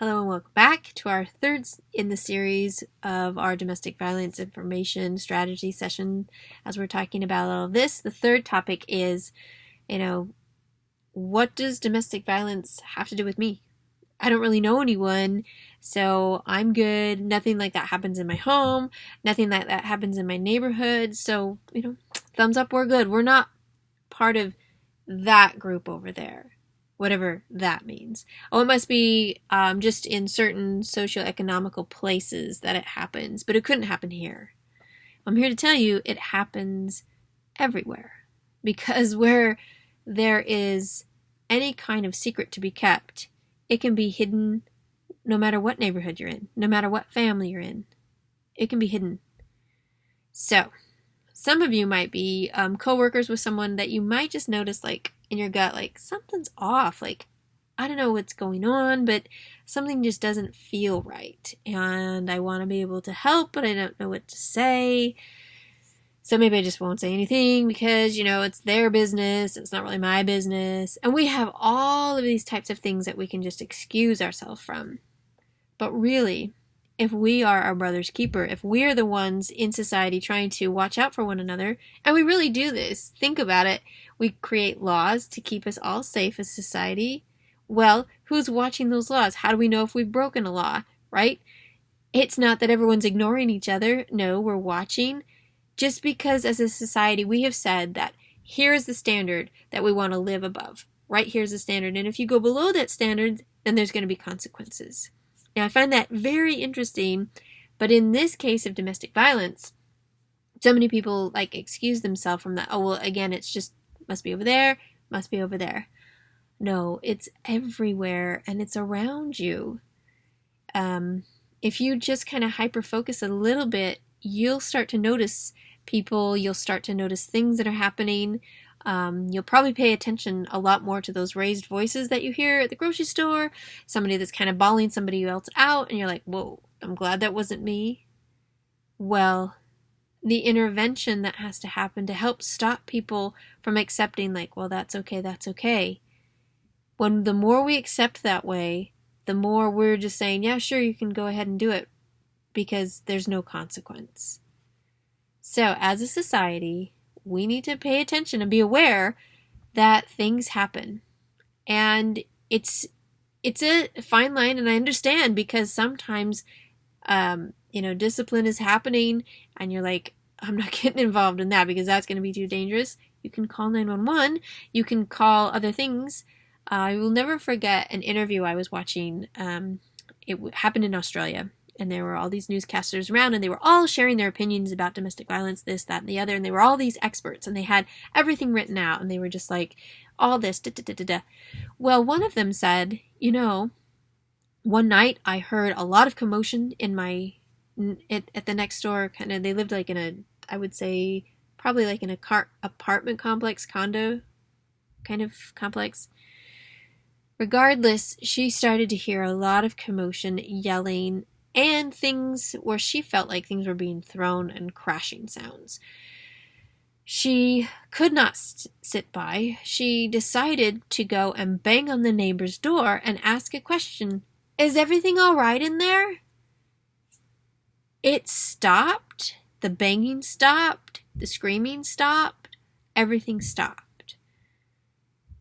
Hello and welcome back to our third in the series of our domestic violence information strategy session. As we're talking about all of this, the third topic is, what does domestic violence have to do with me? I don't really know anyone, so I'm good. Nothing like that happens in my home. Nothing like that happens in my neighborhood. So, thumbs up, we're good. We're not part of that group over there. Whatever that means. Oh, it must be just in certain socioeconomical places that it happens, but it couldn't happen here. I'm here to tell you it happens everywhere, because where there is any kind of secret to be kept, it can be hidden no matter what neighborhood you're in, no matter what family you're in. It can be hidden. So, some of you might be co-workers with someone that you might just notice in your gut, something's off. I don't know what's going on, but something just doesn't feel right. And I want to be able to help, but I don't know what to say. So maybe I just won't say anything because, it's their business. It's not really my business. And we have all of these types of things that we can just excuse ourselves from. But really, if we are our brother's keeper, if we're the ones in society trying to watch out for one another, and we really do this, think about it, we create laws to keep us all safe as society. Well, who's watching those laws? How do we know if we've broken a law, right? It's not that everyone's ignoring each other. No, we're watching. Just because as a society we have said that here's the standard that we want to live above. Right here's the standard. And if you go below that standard, then there's going to be consequences. Now, I find that very interesting, but in this case of domestic violence, so many people excuse themselves from that. Oh, well, again, it's just must be over there, must be over there. No, it's everywhere and it's around you. If you just kind of hyper-focus a little bit, you'll start to notice people, you'll start to notice things that are happening. You'll probably pay attention a lot more to those raised voices that you hear at the grocery store, somebody that's kind of bawling somebody else out, and you're like, whoa, I'm glad that wasn't me. Well, the intervention that has to happen to help stop people from accepting well, that's okay, that's okay. When the more we accept that way, the more we're just saying, yeah, sure, you can go ahead and do it because there's no consequence. So as a society, we need to pay attention and be aware that things happen. And it's a fine line, and I understand because sometimes, discipline is happening and you're like, I'm not getting involved in that because that's going to be too dangerous. You can call 911. You can call other things. I will never forget an interview I was watching. It happened in Australia. And there were all these newscasters around, and they were all sharing their opinions about domestic violence, this, that, and the other. And they were all these experts, and they had everything written out, and they were just all this, da-da-da-da-da. Well, one of them said, one night I heard a lot of commotion at the next door. They lived in a, I would say, probably in a apartment complex, condo kind of complex. Regardless, she started to hear a lot of commotion, yelling, and things where she felt like things were being thrown and crashing sounds. She could not sit by. She decided to go and bang on the neighbor's door and ask a question. Is everything all right in there? It stopped. The banging stopped. The screaming stopped. Everything stopped.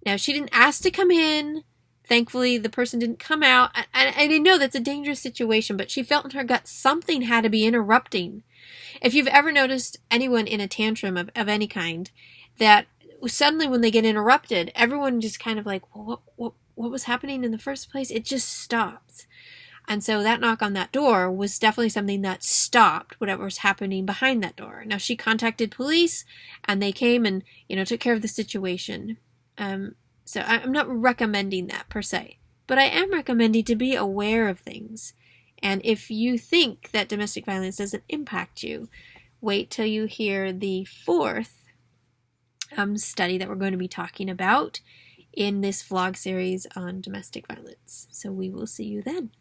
Now, she didn't ask to come in. Thankfully, the person didn't come out. And I know that's a dangerous situation, but she felt in her gut something had to be interrupting. If you've ever noticed anyone in a tantrum of any kind, that suddenly when they get interrupted, everyone just kind of well, what was happening in the first place? It just stops. And so that knock on that door was definitely something that stopped whatever was happening behind that door. Now, she contacted police, and they came and, took care of the situation. So I'm not recommending that per se, but I am recommending to be aware of things. And if you think that domestic violence doesn't impact you, wait till you hear the fourth study that we're going to be talking about in this vlog series on domestic violence. So we will see you then.